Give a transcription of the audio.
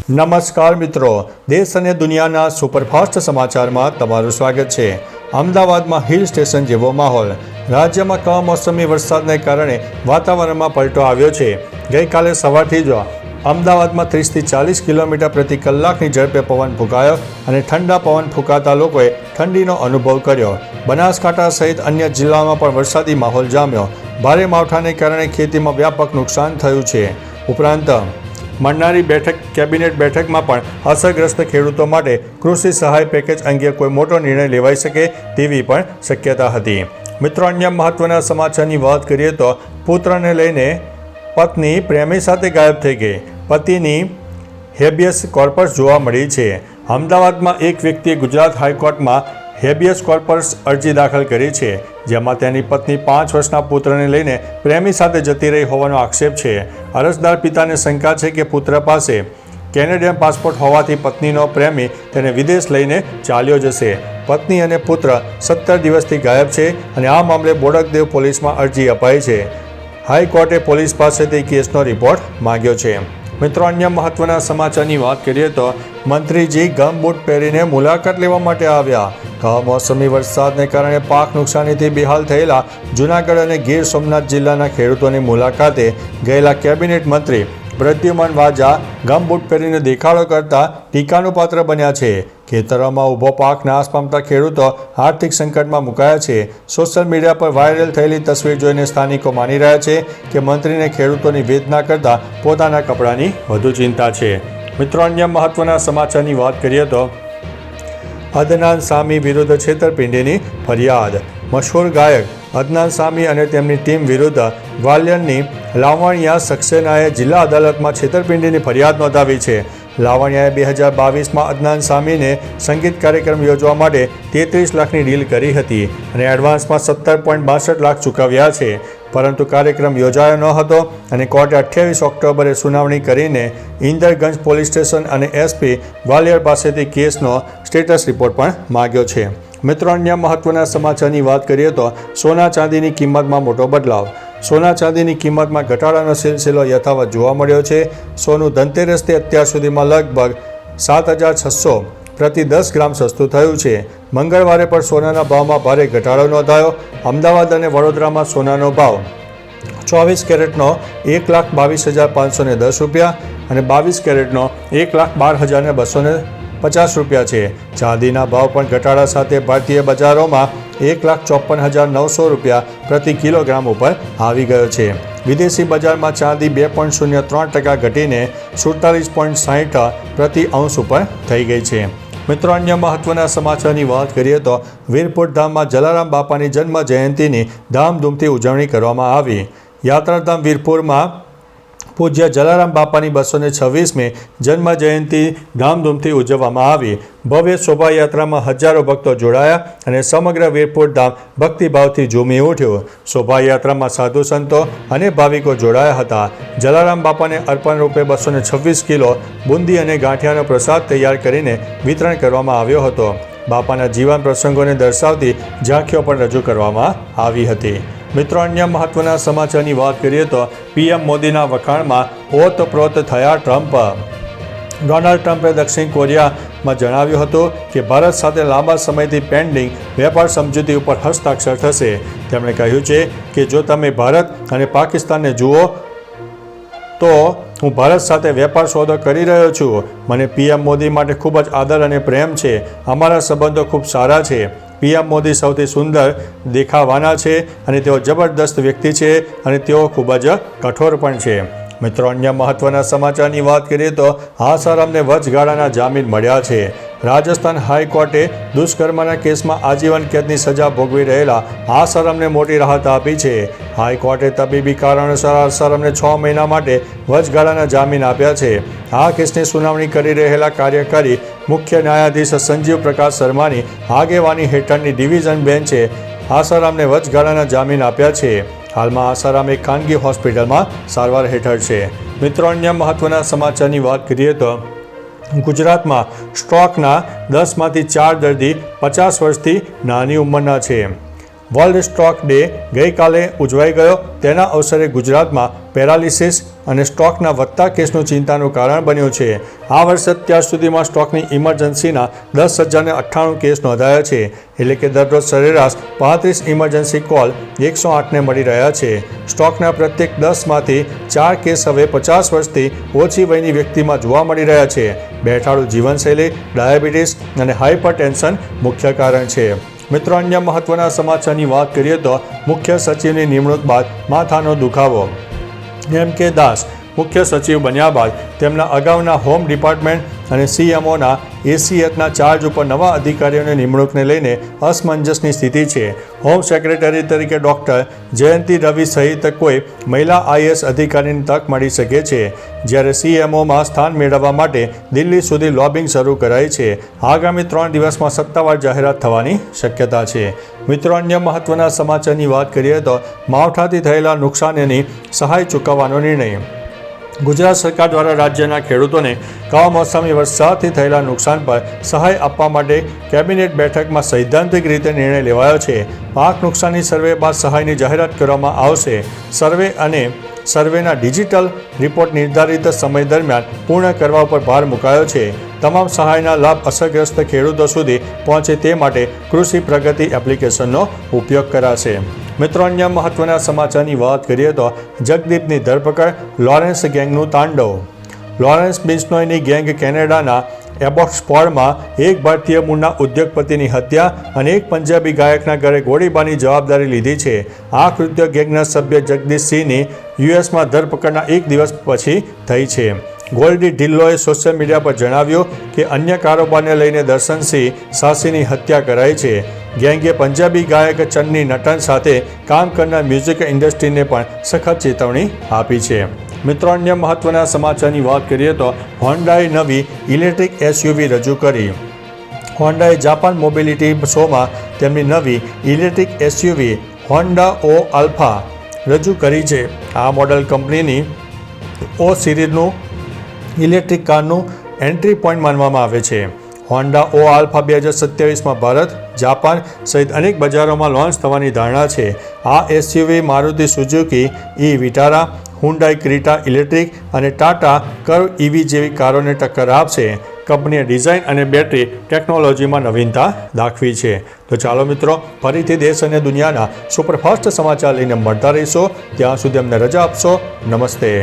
નમસ્કાર મિત્રો, દેશ અને દુનિયાના સુપરફાસ્ટ સમાચારમાં તમારું સ્વાગત છે। અમદાવાદમાં હિલ સ્ટેશન જેવો માહોલ। રાજ્યમાં કમોસમી વરસાદને કારણે વાતાવરણમાં પલટો આવ્યો છે। ગઈકાલે સવારથી જ અમદાવાદમાં 30થી 40 કિલોમીટર પ્રતિ કલાકની ઝડપે પવન ફૂંકાયો અને ઠંડા પવન ફૂંકાતા લોકોએ ઠંડીનો અનુભવ કર્યો। બનાસકાંઠા સહિત અન્ય જિલ્લાઓમાં પણ વરસાદી માહોલ જામ્યો। ભારે માવઠાને કારણે ખેતીમાં વ્યાપક નુકસાન થયું છે। ઉપરાંત મળનારી કેબિનેટ બેઠકમાં પણ અસરગ્રસ્ત ખેડૂતો માટે કૃષિ સહાય પેકેજ અંગે કોઈ મોટો નિર્ણય લેવાઈ શકે તેવી પણ શક્યતા હતી। મિત્રો, અન્ય મહત્વના સમાચારની વાત કરીએ તો પુત્રને લઈને પત્ની પ્રેમી સાથે ગાયબ થઈ ગઈ। પતિની હેબિયસ કોર્પસ જોવા મળી છે। અમદાવાદમાં એક વ્યક્તિએ ગુજરાત હાઈકોર્ટમાં હેબિયસ કોર્પસ અરજી દાખલ કરી છે, જેમાં તેની પત્ની 5 વર્ષના પુત્રને લઈને પ્રેમી સાથે જતી રહી હોવાનો આક્ષેપ છે। અરજદાર પિતાને શંકા છે કે પુત્ર પાસે કેનેડિયન પાસપોર્ટ હોવાથી પત્નીનો પ્રેમી તેને વિદેશ લઈને ચાલ્યો જશે। પત્ની અને પુત્ર 17 દિવસથી ગાયબ છે અને આ મામલે બોડકદેવ પોલીસમાં અરજી અપાઈ છે। હાઈકોર્ટે પોલીસ પાસેથી કેસનો રિપોર્ટ માંગ્યો છે। મિત્રો, અન્ય મહત્વના સમાચારની વાત કરીએ તો મંત્રીજી ગમબૂટ પહેરીને મુલાકાત લેવા માટે આવ્યા। કમોસમી વરસાદને કારણે પાક નુકસાનીથી બેહાલ થયેલા જૂનાગઢ અને ગીર સોમનાથ જિલ્લાના ખેડૂતોની મુલાકાતે ગયેલા કેબિનેટ મંત્રી પ્રદ્યુમન વાજા ગમબૂટ પહેરીને દેખાડો કરતા ટીકાનું પાત્ર બન્યા છે। ખેતરોમાં ઊભો પાક નાશ પામતા ખેડૂતો આર્થિક સંકટમાં મુકાયા છે। સોશિયલ મીડિયા પર વાયરલ થયેલી તસવીર જોઈને સ્થાનિકો માની રહ્યા છે કે મંત્રીને ખેડૂતોની વેદના કરતાં પોતાના કપડાની વધુ ચિંતા છે। મિત્રો, અન્ય મહત્વના સમાચારની વાત કરીએ તો અદનાન સામી વિરુદ્ધ છેતરપિંડીની ફરિયાદ। મશહૂર ગાયક અદનાન સામી અને તેમની ટીમ વિરુદ્ધ ગ્વાલિયરની લાવણ્યા સક્સેનાએ જિલ્લા અદાલતમાં છેતરપિંડીની ફરિયાદ નોંધાવી છે। લાવણ્યાએ 2022માં અદનાન સામીને સંગીત કાર્યક્રમ યોજવા માટે 33 લાખની ડીલ કરી હતી અને એડવાન્સમાં 17.62 લાખ ચૂકવ્યા છે, પરંતુ કાર્યક્રમ યોજાયો ન હતો અને કોર્ટે 28 ઓક્ટોબરે સુનાવણી કરીને ઇન્દરગંજ પોલીસ સ્ટેશન અને એસપી ગ્વાલિયર પાસેથી કેસનો સ્ટેટસ રિપોર્ટ પણ માગ્યો છે। મિત્રો, અન્ય મહત્વના સમાચારની વાત કરીએ તો સોના ચાંદીની કિંમતમાં મોટો બદલાવ। સોના ચાંદીની કિંમતમાં ઘટાડાનો સિલસિલો યથાવત જોવા મળ્યો છે। સોનું ધનતેરસથી અત્યાર સુધીમાં લગભગ 7,600 પ્રતિ 10 ગ્રામ સસ્તું થયું છે। મંગળવારે પણ સોનાના ભાવમાં ભારે ઘટાડો નોંધાયો। અમદાવાદ અને વડોદરામાં સોનાનો ભાવ 24 કેરેટનો 1,22,510 રૂપિયા અને 22 કેરેટનો 1,12,250 રૂપિયા છે। ચાંદીના ભાવ પણ ઘટાડા સાથે ભારતીય બજારોમાં 1,54,900 રૂપિયા પ્રતિ કિલોગ્રામ ઉપર આવી ગયો છે। વિદેશી બજારમાં ચાંદી 2.03% ઘટીને 47.60 પ્રતિ અંશ ઉપર થઈ ગઈ છે। મિત્રો, અન્ય મહત્વના સમાચારની વાત કરીએ તો વીરપુર ધામમાં જલારામ બાપાની જન્મ જયંતિની ધામધૂમથી ઉજવણી કરવામાં આવી। યાત્રાધામ વીરપુરમાં પૂજ્ય જલારામ બાપાની 226મી જન્મ જયંતિ ધામધૂમથી ઉજવવામાં આવી। ભવ્ય શોભાયાત્રામાં હજારો ભક્તો જોડાયા અને સમગ્ર વીરપુર ધામ ભક્તિભાવથી ઝૂમી ઉઠ્યું। શોભાયાત્રામાં સાધુ સંતો અને ભાવિકો જોડાયા હતા। જલારામ બાપાને અર્પણ રૂપે 226 કિલો બુંદી અને ગાંઠિયાનો પ્રસાદ તૈયાર કરીને વિતરણ કરવામાં આવ્યો હતો। બાપાના જીવન પ્રસંગોને દર્શાવતી ઝાંખીઓ પણ રજૂ કરવામાં આવી હતી। મિત્રો, અન્ય મહત્વના સમાચારની વાત કરીએ તો પીએમ મોદીના વખાણમાં ઓતપ્રોત થયા ટ્રમ્પ। ડોનાલ્ડ ટ્રમ્પે દક્ષિણ કોરિયામાં જણાવ્યું હતું કે ભારત સાથે લાંબા સમયથી પેન્ડિંગ વેપાર સમજૂતી ઉપર હસ્તાક્ષર થશે। તેમણે કહ્યું છે કે જો તમે ભારત અને પાકિસ્તાનને જુઓ તો હું ભારત સાથે વેપાર સોદો કરી રહ્યો છું। મને પીએમ મોદી માટે ખૂબ જ આદર અને પ્રેમ છે। અમારા સંબંધો ખૂબ સારા છે। પીએમ મોદી સૌથી સુંદર દેખાવાના છે અને તેઓ જબરદસ્ત વ્યક્તિ છે અને તેઓ ખૂબ જ કઠોર પણ છે। મિત્રો, અન્ય મહત્વના સમાચારની વાત કરીએ તો આસારામને વચગાળાના જામીન મળ્યા છે। રાજસ્થાન હાઈકોર્ટે દુષ્કર્મના કેસમાં આજીવન કેદની સજા ભોગવી રહેલા આસારામને મોટી રાહત આપી છે। હાઈકોર્ટે તબીબી કારણોસર આસારામને 6 મહિના માટે વચગાળાના જામીન આપ્યા છે। આ કેસની સુનાવણી કરી રહેલા કાર્યકારી મુખ્ય ન્યાયાધીશ સંજીવ પ્રકાશ શર્માની આગેવાની હેઠળની ડિવિઝન બેન્ચે આસારામને વચગાળાના જામીન આપ્યા છે। હાલમાં આસારામ એક ખાનગી હોસ્પિટલમાં સારવાર હેઠળ છે। મિત્રો, અન્ય મહત્વના સમાચારની વાત કરીએ તો ગુજરાતમાં સ્ટ્રોકના 10માંથી 4 દર્દી 50 વર્ષથી નાની ઉંમરના છે। વર્લ્ડ સ્ટ્રોક ડે ગઈકાલે ઉજવાઈ ગયો. તેના અવસરે ગુજરાતમાં પેરાલિસિસ અને સ્ટ્રોકના વધતા કેસનું ચિંતાનું કારણ બન્યું છે. આ વર્ષે અત્યાર સુધીમાં સ્ટ્રોકની ઇમરજન્સીના 10,098 કેસ નોંધાયા છે. એટલે કે દરરોજ સરેરાશ 35 ઇમરજન્સી કોલ 108ને મળી રહ્યા છે. સ્ટ્રોકના પ્રત્યેક 10માંથી 4 કેસ હવે 50 વર્ષથી ઓછી વયની વ્યક્તિમાં જોવા મળી રહ્યા છે. બેઠાડું જીવનશૈલી, ડાયાબિટીસ અને હાઇપરટેન્શન મુખ્ય કારણ છે. મિત્રો, અન્ય મહત્વના સમાચારની વાત કરીએ તો મુખ્ય સચિવની નિમણૂક બાદ માથાનો દુખાવો. M.K. દાસ મુખ્ય સચિવ બન્યા બાદ તેમના અગાઉના હોમ ડિપાર્ટમેન્ટ અને CMOના ACHના ચાર્જ ઉપર નવા અધિકારીઓની નિમણૂકને લઈને અસમંજસની સ્થિતિ છે. હોમ સેક્રેટરી તરીકે ડૉક્ટર જયંતિ રવિ સહિત કોઈ મહિલા IAS અધિકારીની તક મળી શકે છે, જ્યારે CMOમાં સ્થાન મેળવવા માટે દિલ્હી સુધી લોબિંગ શરૂ કરાઈ છે. આગામી 3 દિવસમાં સત્તાવાર જાહેરાત થવાની શક્યતા છે. મિત્રો, અન્ય મહત્વના સમાચારની વાત કરીએ તો માવઠાથી થયેલા નુકસાનની સહાય ચૂકવવાનો નિર્ણય. ગુજરાત સરકાર દ્વારા રાજ્યના ખેડૂતોને કમોસમી વરસાદથી થયેલા નુકસાન પર સહાય આપવા માટે કેબિનેટ બેઠકમાં સૈદ્ધાંતિક રીતે નિર્ણય લેવાયો છે. પાક નુકસાની સર્વે બાદ સહાયની જાહેરાત કરવામાં આવશે. સર્વેના ડિજિટલ રિપોર્ટ નિર્ધારિત સમય દરમિયાન પૂર્ણ કરવા ઉપર ભાર મુકાયો છે. તમામ સહાયના લાભ અસરગ્રસ્ત ખેડૂતો સુધી પહોંચે તે માટે કૃષિ પ્રગતિ એપ્લિકેશનનો ઉપયોગ કરાશે. મિત્રો, અન્ય મહત્વના સમાચારની વાત કરીએ તો જગદીપની ધરપકડ, લોરેન્સ ગેંગનું તાંડવ. લોરેન્સ બિશ્નોઈની ગેંગ કેનેડાના એબોટ્સફોર્ડમાં એક ભારતીય મૂળના ઉદ્યોગપતિની હત્યા અને એક પંજાબી ગાયકના ઘરે ગોળીબારની જવાબદારી લીધી છે. આ કૃત્ય ગેંગના સભ્ય જગદીશસિંહની યુએસમાં ધરપકડના એક દિવસ પછી થઈ છે. ગોલ્ડી ઢિલ્લોએ સોશિયલ મીડિયા પર જણાવ્યું કે અન્ય કારોબારને લઈને દર્શનસિંહ સાસીની હત્યા કરાઈ છે. ગેંગે પંજાબી ગાયક ચન્ની નટન સાથે કામ કરનાર મ્યુઝિક ઇન્ડસ્ટ્રીને પણ સખત ચેતવણી આપી છે. મિત્રો, અન્ય મહત્વના સમાચારની વાત કરીએ તો હોન્ડાએ નવી ઇલેક્ટ્રિક SUV રજૂ કરી. હોન્ડાએ જાપાન મોબિલિટી શોમાં તેમની નવી electric SUV Honda O Alpha રજૂ કરી છે. આ મોડલ કંપનીની O સિરીઝનું ઇલેક્ટ્રિક કારનું એન્ટ્રી પોઈન્ટ માનવામાં આવે છે. હોન્ડા O આલ્ફા 2027માં ભારત, જાપાન સહિત અનેક બજારોમાં લોન્ચ થવાની ધારણા છે. આ SUV Maruti Suzuki Vitara, Hyundai Creta electric અને ટાટા કર્વ EV જેવી કારોને ટક્કર આપશે. કંપનીએ ડિઝાઇન અને બેટરી ટેકનોલોજીમાં નવીનતા દાખવી છે. તો ચાલો મિત્રો, ફરીથી દેશ અને દુનિયાના સુપરફાસ્ટ સમાચાર લઈને મળતા રહીશો. ત્યાં સુધી અમને રજા આપશો. નમસ્તે.